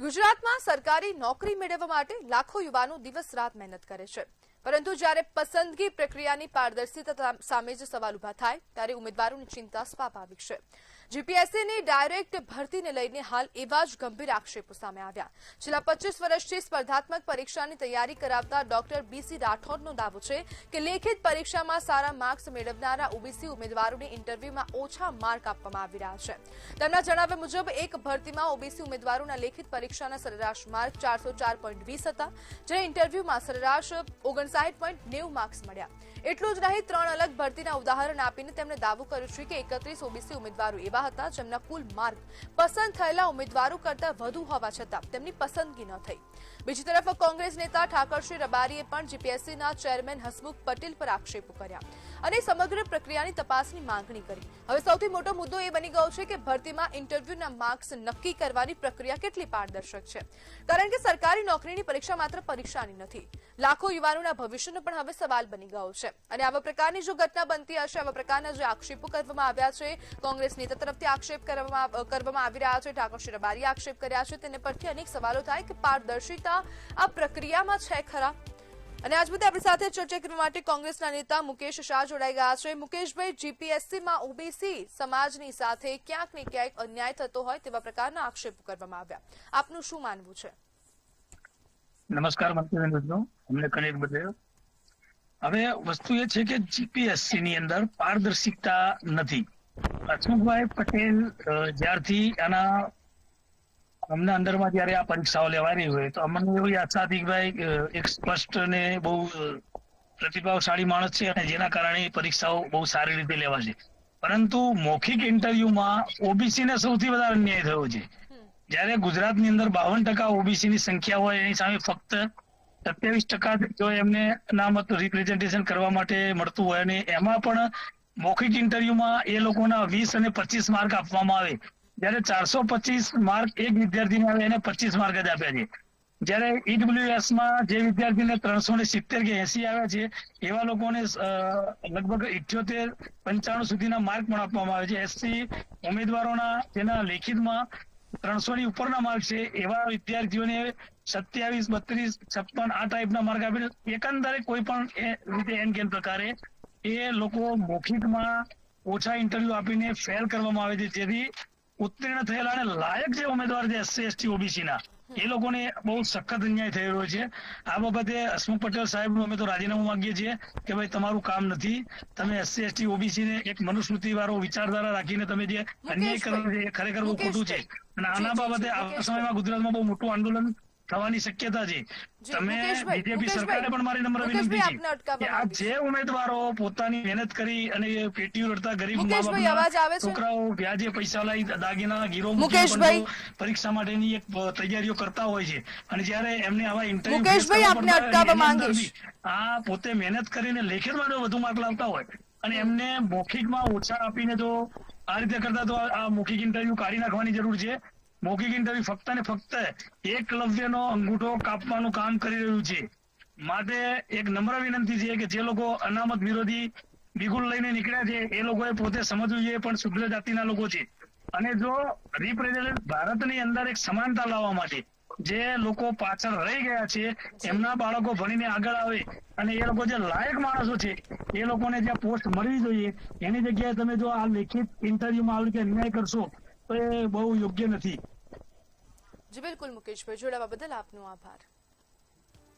ગુજરાતમાં સરકારી નોકરી મેળવવા માટે લાખો યુવાનો દિવસ રાત મહેનત કરે છે, પરંતુ જ્યારે પસંદગી પ્રક્રિયાની પારદર્શિતા સામે જ સવાલ ઉભા થાય ત્યારે ઉમેદવારોની ચિંતા સ્વાભાવિક છે। જીપીએસસીની ડાયરેક્ટ ભરતીને લઈને હાલ એવા જ ગંભીર આક્ષેપો સામે આવ્યા। છેલ્લા 25 વર્ષથી સ્પર્ધાત્મક પરીક્ષાની તૈયારી કરાવતા ડોક્ટર બીસી રાઠોડનો દાવો છે કે લેખિત પરીક્ષામાં સારા માર્ક્સ મેળવનારા ઓબીસી ઉમેદવારોને ઇન્ટરવ્યુમાં ઓછા માર્ક આપવામાં આવી રહ્યા છે। તેમના જણાવ્યા મુજબ એક ભરતીમાં ઓબીસી ઉમેદવારોના લેખિત પરીક્ષાના સરેરાશ માર્ક 404.20 હતા, જ્યારે ઇન્ટરવ્યુમાં સરેરાશ 59.90 માર્ક્સ મળ્યા। એટલું જ નહીં, 3 અલગ ભરતીના ઉદાહરણ આપીને તેમણે દાવો કર્યો છે કે 31 ઓબીસી ઉમેદવારો એવા હતા જેમના કુલ માર્ક પસંદ થયેલા ઉમેદવારો કરતા વધુ હોવા છતાં તેમની પસંદગી ન થઈ। બીજી તરફ કોંગ્રેસ નેતા ઠાકરશ્રી રબારીએ પણ જીપીએસસીના ચેરમેન હસમુખ પટેલ પર આક્ષેપો કર્યા અને સમગ્ર પ્રક્રિયાની તપાસની માંગણી કરી। હવે સૌથી મોટો મુદ્દો એ બની ગયો છે કે ભરતીમાં ઇન્ટરવ્યુના માર્ક્સ નક્કી કરવાની પ્રક્રિયા કેટલી પારદર્શક છે, કારણ કે સરકારી નોકરીની પરીક્ષા માત્ર પરીક્ષાની નથી, લાખો યુવાનોના ભવિષ્યનો પણ હવે સવાલ બની ગયો છે। અને આવા પ્રકારની જો ઘટના બનતી હશે, આવા પ્રકારના જે આક્ષેપો કરવામાં આવ્યા છે, કોંગ્રેસ નેતા તરફથી આક્ષેપ કરવામાં આવી રહ્યા છે, ઠાકરશ્રી રબારીએ આક્ષેપ કર્યા છે, તેને પરથી અનેક સવાલો થાય કે પારદર્શિતા આ પ્રક્રિયામાં છે ખરા? અને આજ મુદ્દે આપણી સાથે ચર્ચા કરવા માટે કોંગ્રેસના નેતા મુકેશ શાહ જોડાઈ ગયા છે। મુકેશભાઈ, જીપીએસસીમાં ઓબીસી સમાજની સાથે ક્યાંક ને ક્યાંક અન્યાય થતો હોય તેવા પ્રકારના આક્ષેપો કરવામાં આવ્યા, આપનું શું માનવું છે? નમસ્કાર મંત્રી મિત્રો, અમને કનેક્ટ બતાવ્યો। હવે વસ્તુ એ છે કે જીપીએસસી ની અંદર પારદર્શિકતા નથી। હસમુખભાઈ પટેલ જ્યારથી અમને અંદરમાં જયારે આ પરીક્ષાઓ લેવાની હોય તો અમને એવી આશા હતી કે ભાઈ એક સ્પષ્ટ ને બહુ પ્રતિભાવશાળી માણસ છે અને જેના કારણે પરીક્ષાઓ બહુ સારી રીતે લેવાશે, પરંતુ મૌખિક ઇન્ટરવ્યુમાં ઓબીસી ને સૌથી વધારે અન્યાય થયો છે। જયારે ગુજરાતની અંદર 52% ઓબીસી ની સંખ્યા હોય, એની સામે ફક્ત 27% જો એમને અનામત રિપ્રેઝન્ટેશન કરવા માટે મળતું હોય અને એમાં પણ મૌખિક ઇન્ટરવ્યુમાં એ લોકોના 20 અને 25 માર્ક આપવામાં આવે, જયારે 425 માર્ક એક વિદ્યાર્થીને આવે એને 25 માર્ક જ આપ્યા છે। જયારે ઈડબ્લ્યુએસ માં જે વિદ્યાર્થીને 370 કે 80 આવ્યા છે એવા લોકોને લગભગ 78-95 સુધીના માર્ક પણ આપવામાં આવે છે। એસસી ઉમેદવારોના જેના લેખિતમાં 300 ની ઉપરના માર્ક છે એવા વિદ્યાર્થીઓને 27, 32, 56 આ ટાઈપના માર્ક આપીને એકંદરે કોઈ પણ રીતે એન કેન પ્રકારે એ લોકો મૌખિકમાં ઓછા ઇન્ટરવ્યુ આપીને ફેલ કરવામાં આવે છે, જેથી ઉત્તીર્ણ થયેલા અને લાયક જે ઉમેદવાર છે એસસી એસટી ઓબીસી ના એ લોકોને બહુ સખત અન્યાય થઈ રહ્યો છે। આ બાબતે હસમુખ પટેલ સાહેબનું અમે તો રાજીનામું માંગીએ છીએ કે ભાઈ તમારું કામ નથી, તમે એસસી એસટી ઓબીસી ને એક મનુસ્મૃતિ વાળો વિચારધારા રાખીને તમે જે અન્યાય કરો છો એ ખરેખર બહુ ખોટું છે અને આના બાબતે આવતા સમયમાં ગુજરાતમાં બહુ મોટું આંદોલન થવાની શક્યતા છે। તમે બીજેપી સરકારને પણ મારી નમ્ર વિનંતી છે કે આ જે ઉમેદવારો પોતાની મહેનત કરી અને પેટીઓ રડતા ગરીબ છોકરાઓ વ્યાજે પૈસા લઈ દાગીના ગીરો પરીક્ષા માટેની એક તૈયારીઓ કરતા હોય છે અને જયારે એમને આવા ઇન્ટરવ્યુ આ પોતે મહેનત કરીને લેખિતમાં જો વધુ માર્ક લાવતા હોય અને એમને મૌખિકમાં ઓછા આપીને જો આ રીતે કરતા તો આ મૌખિક ઇન્ટરવ્યુ કાઢી નાખવાની જરૂર છે। મૌખિક ઇન્ટરવ્યુ ફક્ત ને ફક્ત એકલવ્યનો અંગૂઠો કાપવાનું કામ કરી રહ્યું છે। માટે એક નમ્ર વિનંતી છે કે જે લોકો અનામત વિરોધી બિગુલ લઈને નીકળ્યા છે એ લોકોએ પોતે સમજવું જોઈએ પણ શુદ્ર જાતિના લોકો છે અને જો રિપ્રેઝેન્ટ ભારતની અંદર એક સમાનતા લાવવા માટે જે લોકો પાછળ રહી ગયા છે એમના બાળકો ભણીને આગળ આવે અને એ લોકો જે લાયક માણસો છે એ લોકોને જે પોસ્ટ મળવી જોઈએ એની જગ્યાએ તમે જો આ લેખિત ઇન્ટરવ્યુમાં આવી રીતે અન્યાય કરશો તો એ બહુ યોગ્ય નથી। જી બિલકુલ મુકેશભાઈ, જોડાવા બદલ આપનો આભાર।